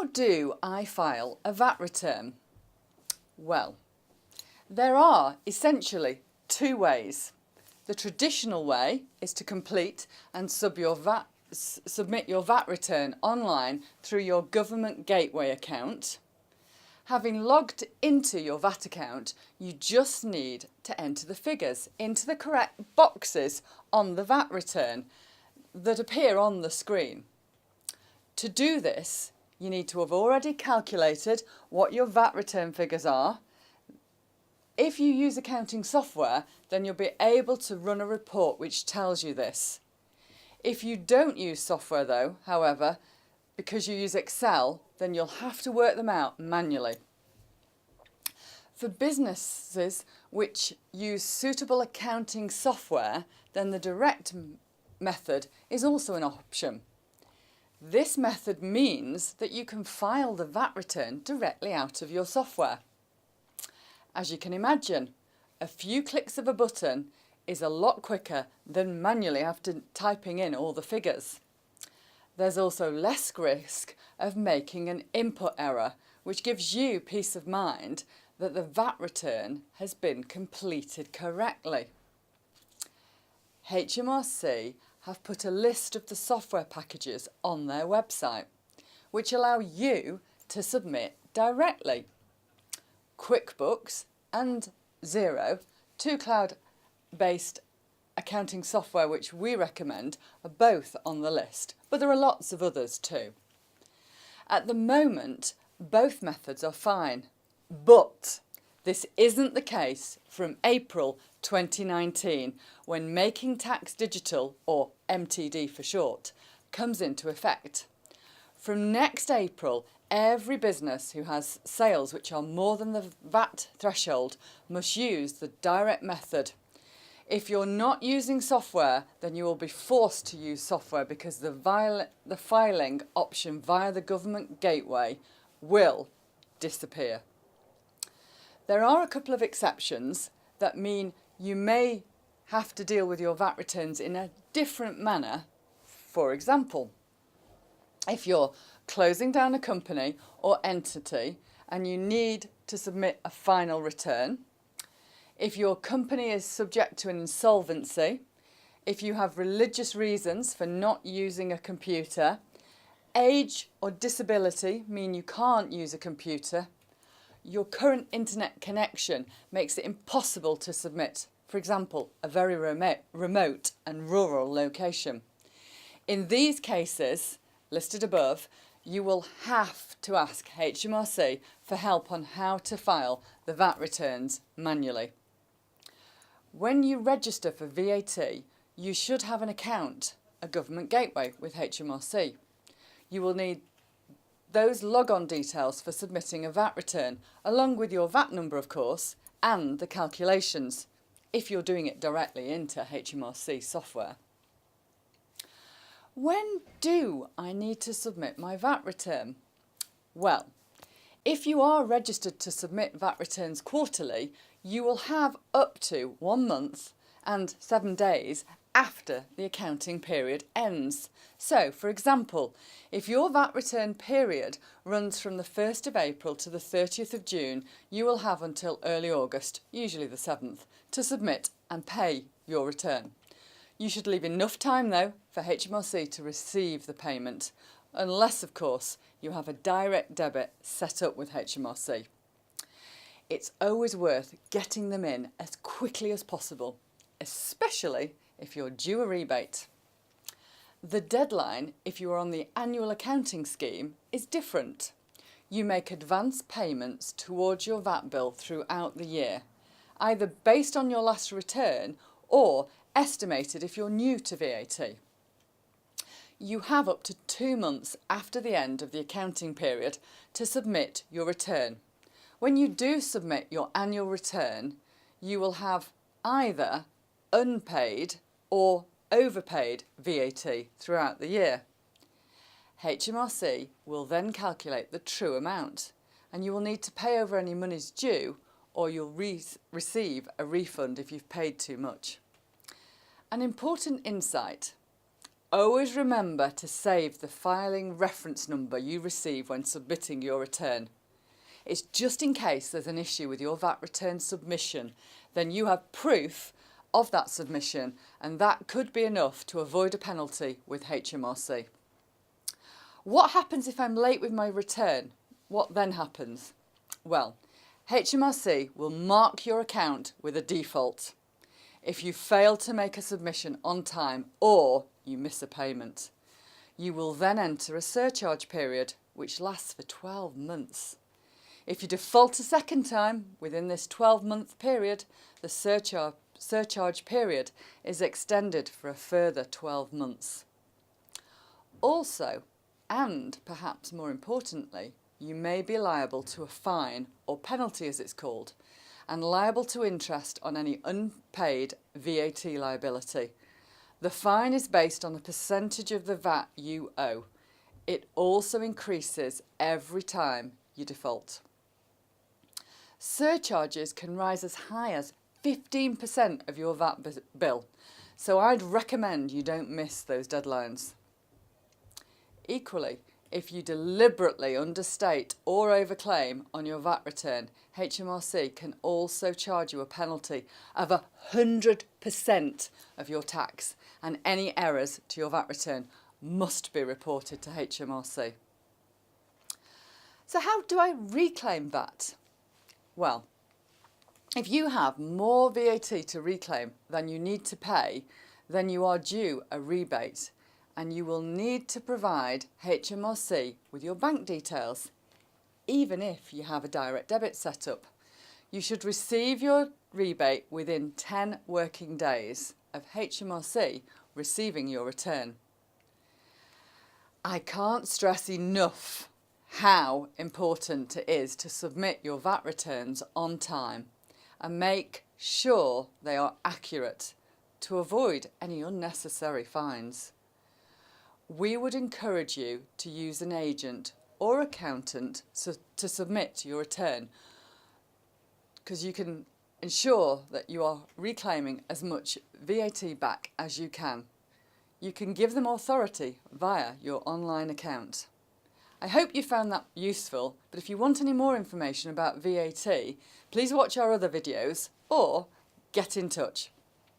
How do I file a VAT return? Well, there are essentially two ways. The traditional way is to complete and submit your VAT return online through your government gateway account. Having logged into your VAT account, you just need to enter the figures into the correct boxes on the VAT return that appear on the screen. To do this, you need to have already calculated what your VAT return figures are. If you use accounting software, then you'll be able to run a report which tells you this. If you don't use software though, however, because you use Excel, then you'll have to work them out manually. For businesses which use suitable accounting software, then the direct method is also an option. This method means that you can file the VAT return directly out of your software. As you can imagine, a few clicks of a button is a lot quicker than manually after typing in all the figures. There's also less risk of making an input error, which gives you peace of mind that the VAT return has been completed correctly. HMRC have put a list of the software packages on their website, which allow you to submit directly. QuickBooks and Xero, two cloud-based accounting software which we recommend, are both on the list, but there are lots of others too. At the moment, both methods are fine, but this isn't the case from April 2019, when Making Tax Digital, or MTD for short, comes into effect. From next April, every business who has sales which are more than the VAT threshold must use the direct method. If you're not using software, then you will be forced to use software because the filing option via the government gateway will disappear. There are a couple of exceptions that mean you may have to deal with your VAT returns in a different manner. For example, if you're closing down a company or entity and you need to submit a final return, if your company is subject to an insolvency, if you have religious reasons for not using a computer, age or disability mean you can't use a computer, your current internet connection makes it impossible to submit, for example, a very remote and rural location. In these cases, listed above, you will have to ask HMRC for help on how to file the VAT returns manually. When you register for VAT, you should have an account, a government gateway with HMRC. You will need those log-on details for submitting a VAT return, along with your VAT number, of course, and the calculations, if you're doing it directly into HMRC software. When do I need to submit my VAT return? Well, if you are registered to submit VAT returns quarterly, you will have up to 1 month and 7 days after the accounting period ends. So, for example, if your VAT return period runs from the 1st of April to the 30th of June, you will have until early August, usually the 7th, to submit and pay your return. You should leave enough time, though, for HMRC to receive the payment, unless, of course, you have a direct debit set up with HMRC. It's always worth getting them in as quickly as possible, especially if you're due a rebate. The deadline, if you are on the annual accounting scheme, is different. You make advance payments towards your VAT bill throughout the year, either based on your last return or estimated if you're new to VAT. You have up to 2 months after the end of the accounting period to submit your return. When you do submit your annual return, you will have either unpaid or overpaid VAT throughout the year. HMRC will then calculate the true amount, and you will need to pay over any monies due, or you'll receive a refund if you've paid too much. An important insight: always remember to save the filing reference number you receive when submitting your return. It's just in case there's an issue with your VAT return submission, then you have proof of that submission, and that could be enough to avoid a penalty with HMRC. What happens if I'm late with my return? What then happens? Well, HMRC will mark your account with a default if you fail to make a submission on time or you miss a payment. You will then enter a surcharge period which lasts for 12 months. If you default a second time within this 12-month period, the surcharge period is extended for a further 12 months. Also, and perhaps more importantly, you may be liable to a fine or penalty as it's called, and liable to interest on any unpaid VAT liability. The fine is based on the percentage of the VAT you owe. It also increases every time you default. Surcharges can rise as high as 15% of your VAT bill, so I'd recommend you don't miss those deadlines. Equally, if you deliberately understate or overclaim on your VAT return, HMRC can also charge you a penalty of 100% of your tax, and any errors to your VAT return must be reported to HMRC. So how do I reclaim VAT? Well, if you have more VAT to reclaim than you need to pay, then you are due a rebate, and you will need to provide HMRC with your bank details, even if you have a direct debit set up. You should receive your rebate within 10 working days of HMRC receiving your return. I can't stress enough how important it is to submit your VAT returns on time and make sure they are accurate to avoid any unnecessary fines. We would encourage you to use an agent or accountant to submit your return, because you can ensure that you are reclaiming as much VAT back as you can. You can give them authority via your online account. I hope you found that useful, but if you want any more information about VAT, please watch our other videos or get in touch.